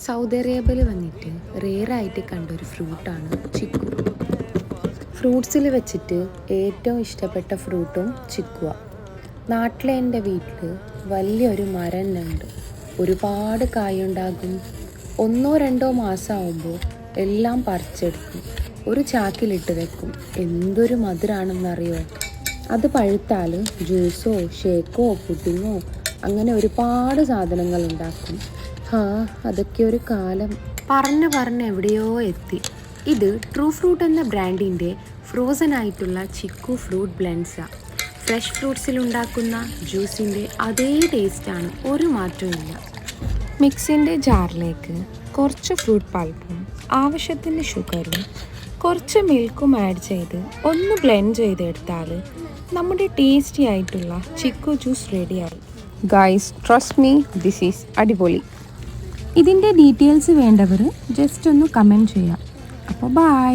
Saudi അറേബ്യയിൽ വന്നിട്ട് റെയറായിട്ട് കണ്ടൊരു ഫ്രൂട്ടാണ് ചിക്കു. ഫ്രൂട്ട്സിൽ വെച്ചിട്ട് ഏറ്റവും ഇഷ്ടപ്പെട്ട ഫ്രൂട്ടും ചിക്കുവ. നാട്ടിലെ എൻ്റെ വീട്ടിൽ വലിയൊരു മരം ഉണ്ട്. ഒരുപാട് കായുണ്ടാകും. 1-2 മാസമാകുമ്പോൾ എല്ലാം പറിച്ചെടുക്കും. ഒരു ചാക്കിലിട്ട് വെക്കും. എന്തൊരു മധുരമാണെന്നറിയോ. അത് പഴുത്താൽ ജ്യൂസോ ഷേക്കോ പുഡിങ്ങോ അങ്ങനെ ഒരുപാട് സാധനങ്ങൾ ഉണ്ടാക്കും. അതൊക്കെ ഒരു കാലം. പറഞ്ഞ് എവിടെയോ എത്തി. ഇത് ട്രൂ ഫ്രൂട്ട് എന്ന ബ്രാൻഡിൻ്റെ ഫ്രോസൺ ആയിട്ടുള്ള ചിക്കു ഫ്രൂട്ട് ബ്ലെൻഡ്സാണ്. ഫ്രഷ് ഫ്രൂട്ട്സിലുണ്ടാക്കുന്ന ജ്യൂസിൻ്റെ അതേ ടേസ്റ്റാണ്, ഒരു മാറ്റവും. മിക്സിൻ്റെ ജാറിലേക്ക് കുറച്ച് ഫ്രൂട്ട് പൾപ്പും ആവശ്യത്തിന് ഷുഗറും കുറച്ച് മിൽക്കും ആഡ് ചെയ്ത് ഒന്ന് ബ്ലെൻഡ് ചെയ്തെടുത്താൽ നമ്മുടെ ടേസ്റ്റി ആയിട്ടുള്ള ചിക്കു ജ്യൂസ് റെഡിയായി. Guys, trust me, this is അടിപൊളി. ഇതിൻ്റെ ഡീറ്റെയിൽസ് വേണ്ടവർ ജസ്റ്റ് ഒന്ന് കമൻറ്റ് ചെയ്യാം. അപ്പോൾ ബൈ.